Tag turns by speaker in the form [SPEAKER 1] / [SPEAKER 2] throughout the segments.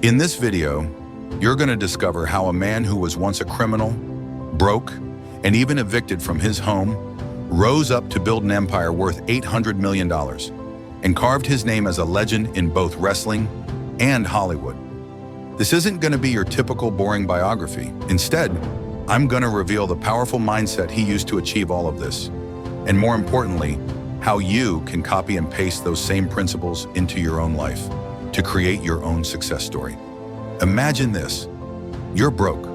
[SPEAKER 1] In this video, you're going to discover how a man who was once a criminal, broke, and even evicted from his home, rose up to build an empire worth $800 million and carved his name as a legend in both wrestling and Hollywood. This isn't going to be your typical boring biography. Instead, I'm going to reveal the powerful mindset he used to achieve all of this, and more importantly, how you can copy and paste those same principles into your own life to create your own success story. Imagine this. You're broke.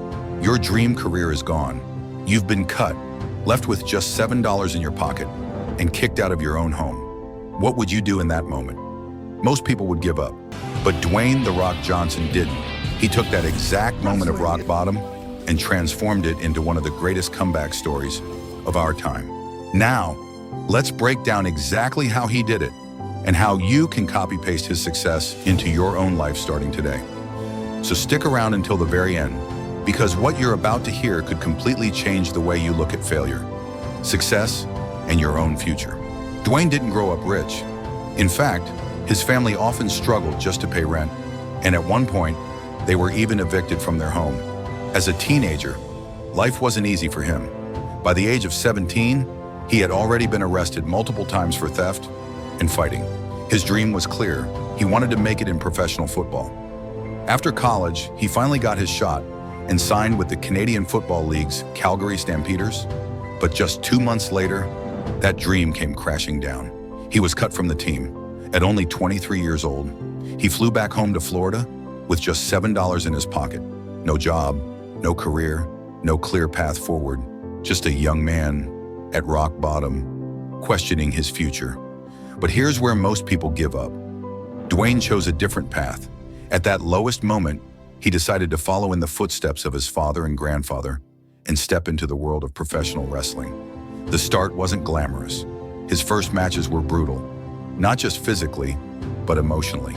[SPEAKER 1] Your dream career is gone. You've been cut, left with just $7 in your pocket, and kicked out of your own home. What would you do in that moment? Most people would give up, but Dwayne "The Rock" Johnson didn't. He took that exact moment of rock bottom and transformed it into one of the greatest comeback stories of our time. Now, let's break down exactly how he did it and how you can copy-paste his success into your own life starting today. So stick around until the very end, because what you're about to hear could completely change the way you look at failure, success, and your own future. Dwayne didn't grow up rich. In fact, his family often struggled just to pay rent, and at one point, they were even evicted from their home. As a teenager, life wasn't easy for him. By the age of 17, he had already been arrested multiple times for theft and fighting. His dream was clear. He wanted to make it in professional football. After college, he finally got his shot and signed with the Canadian Football League's Calgary Stampeders. But just 2 months later, that dream came crashing down. He was cut from the team. At only 23 years old, he flew back home to Florida with just $7 in his pocket. No job, no career, no clear path forward. Just a young man at rock bottom, questioning his future. But here's where most people give up. Dwayne chose a different path. At that lowest moment, he decided to follow in the footsteps of his father and grandfather and step into the world of professional wrestling. The start wasn't glamorous. His first matches were brutal, not just physically, but emotionally.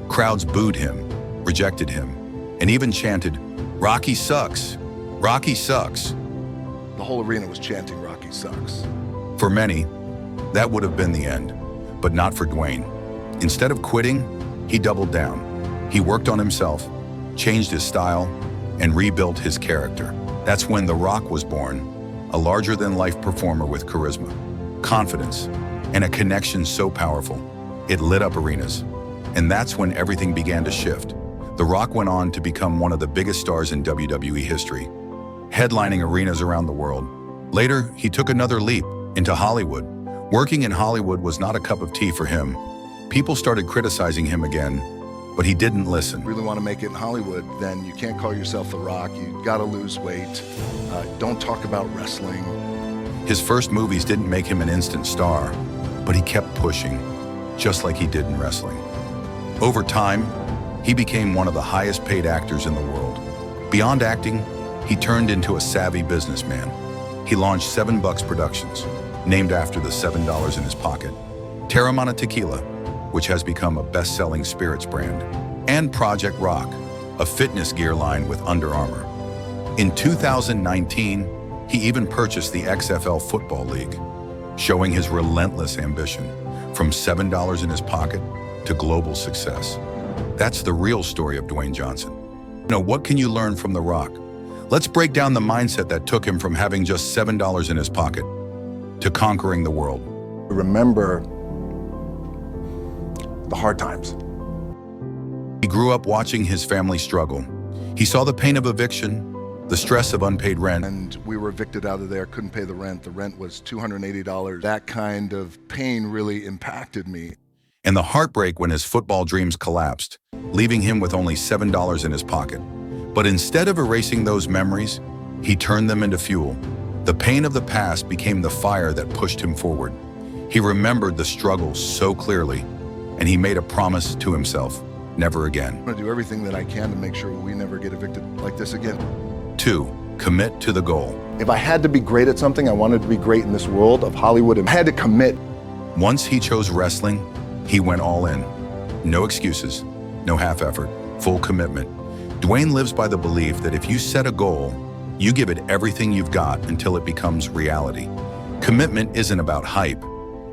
[SPEAKER 1] Crowds booed him, rejected him, and even chanted, "Rocky sucks, Rocky sucks."
[SPEAKER 2] The whole arena was chanting, "Rocky sucks."
[SPEAKER 1] For many, that would have been the end, but not for Dwayne. Instead of quitting, he doubled down. He worked on himself, changed his style, and rebuilt his character. That's when The Rock was born, a larger-than-life performer with charisma, confidence, and a connection so powerful, it lit up arenas. And that's when everything began to shift. The Rock went on to become one of the biggest stars in WWE history, headlining arenas around the world. Later, he took another leap into Hollywood. Working in Hollywood was not a cup of tea for him. People started criticizing him again, but he didn't listen.
[SPEAKER 2] If you really want to make it in Hollywood, then you can't call yourself The Rock. You gotta lose weight. Don't talk about wrestling.
[SPEAKER 1] His first movies didn't make him an instant star, but he kept pushing, just like he did in wrestling. Over time, he became one of the highest paid actors in the world. Beyond acting, he turned into a savvy businessman. He launched $7 Productions, named after the $7 in his pocket, Terramana Tequila, which has become a best-selling spirits brand, and Project Rock, a fitness gear line with Under Armour. In 2019, he even purchased the XFL Football League, showing his relentless ambition from $7 in his pocket to global success. That's the real story of Dwayne Johnson. Now, what can you learn from The Rock? Let's break down the mindset that took him from having just $7 in his pocket to conquering the world.
[SPEAKER 2] Remember the hard times.
[SPEAKER 1] He grew up watching his family struggle. He saw the pain of eviction, the stress of unpaid rent.
[SPEAKER 2] And we were evicted out of there, couldn't pay the rent. The rent was $280. That kind of pain really impacted me.
[SPEAKER 1] And the heartbreak when his football dreams collapsed, leaving him with only $7 in his pocket. But instead of erasing those memories, he turned them into fuel. The pain of the past became the fire that pushed him forward. He remembered the struggles so clearly, and he made a promise to himself, never again.
[SPEAKER 2] I'm gonna do everything that I can to make sure we never get evicted like this again.
[SPEAKER 1] 2, commit to the goal.
[SPEAKER 2] If I had to be great at something, I wanted to be great in this world of Hollywood, and I had to commit.
[SPEAKER 1] Once he chose wrestling, he went all in. No excuses, no half effort, full commitment. Dwayne lives by the belief that if you set a goal, you give it everything you've got until it becomes reality. Commitment isn't about hype.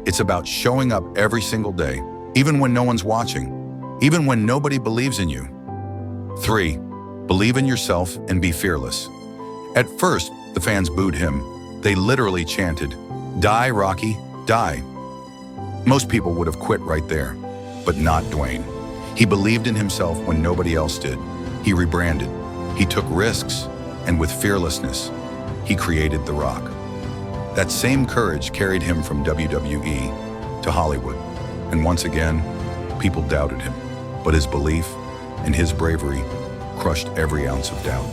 [SPEAKER 1] It's about showing up every single day, even when no one's watching, even when nobody believes in you. 3. Believe in yourself and be fearless. At first, the fans booed him. They literally chanted, "Die, Rocky, die." Most people would have quit right there, but not Dwayne. He believed in himself when nobody else did. He rebranded. He took risks, and with fearlessness, he created The Rock. That same courage carried him from WWE to Hollywood. And once again, people doubted him. But his belief and his bravery crushed every ounce of doubt.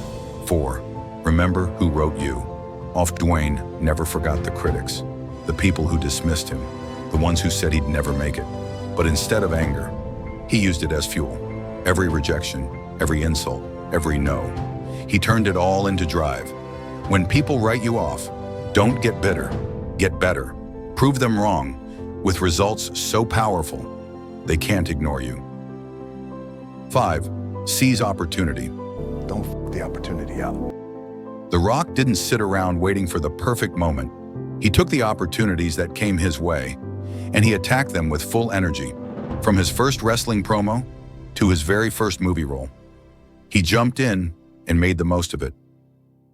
[SPEAKER 1] 4. Remember who wrote you. Off Dwayne never forgot the critics, the people who dismissed him, the ones who said he'd never make it. But instead of anger, he used it as fuel. Every rejection, every insult, every no. He turned it all into drive. When people write you off, don't get bitter, get better. Prove them wrong, with results so powerful, they can't ignore you. 5. Seize opportunity.
[SPEAKER 2] Don't f the opportunity out.
[SPEAKER 1] The Rock didn't sit around waiting for the perfect moment. He took the opportunities that came his way, and he attacked them with full energy. From his first wrestling promo to his very first movie role, he jumped in and made the most of it.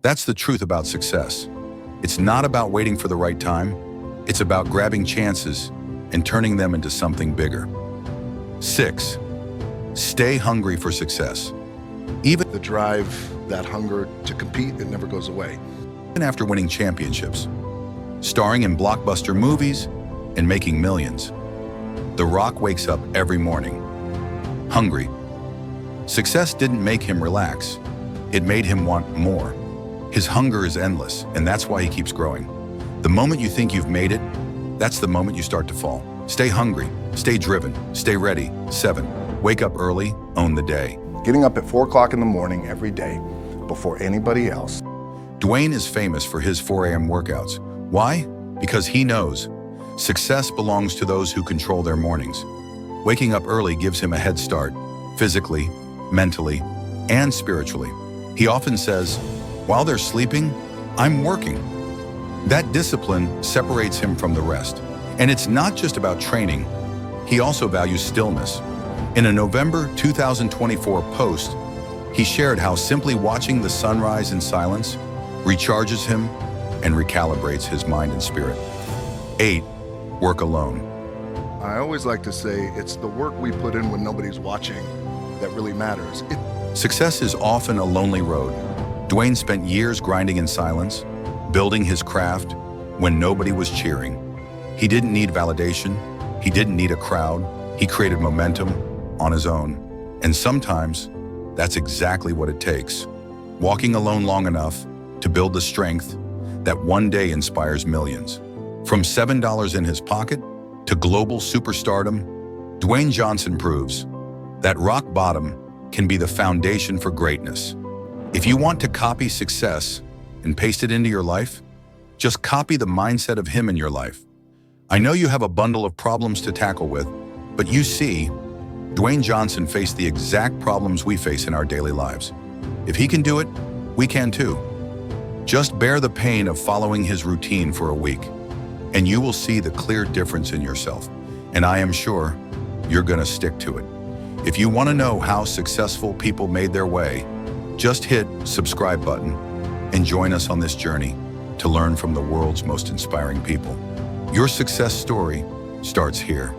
[SPEAKER 1] That's the truth about success. It's not about waiting for the right time. It's about grabbing chances and turning them into something bigger. 6. Stay hungry for success. Even
[SPEAKER 2] The drive, that hunger to compete, it never goes away.
[SPEAKER 1] after winning championships, starring in blockbuster movies and making millions, The Rock wakes up every morning, hungry. Success didn't make him relax. It made him want more. His hunger is endless, and that's why he keeps growing. The moment you think you've made it, that's the moment you start to fall. Stay hungry, stay driven, stay ready. 7. Wake up early, own the day.
[SPEAKER 2] Getting up at 4 o'clock in the morning every day before anybody else.
[SPEAKER 1] Dwayne is famous for his 4 a.m. workouts. Why? Because he knows success belongs to those who control their mornings. Waking up early gives him a head start, physically, mentally, and spiritually. He often says, "While they're sleeping, I'm working." That discipline separates him from the rest. And it's not just about training. He also values stillness. In a November 2024 post, he shared how simply watching the sunrise in silence recharges him and recalibrates his mind and spirit. 8. Work alone.
[SPEAKER 2] I always like to say it's the work we put in when nobody's watching that really matters.
[SPEAKER 1] Success is often a lonely road. Dwayne spent years grinding in silence, building his craft when nobody was cheering. He didn't need validation. He didn't need a crowd. He created momentum on his own. And sometimes that's exactly what it takes. Walking alone long enough to build the strength that one day inspires millions. From $7 in his pocket to global superstardom, Dwayne Johnson proves that rock bottom can be the foundation for greatness. If you want to copy success and paste it into your life, just copy the mindset of him in your life. I know you have a bundle of problems to tackle with, but you see, Dwayne Johnson faced the exact problems we face in our daily lives. If he can do it, we can too. Just bear the pain of following his routine for a week, and you will see the clear difference in yourself. And I am sure you're gonna stick to it. If you wanna know how successful people made their way, just hit subscribe button and join us on this journey to learn from the world's most inspiring people. Your success story starts here.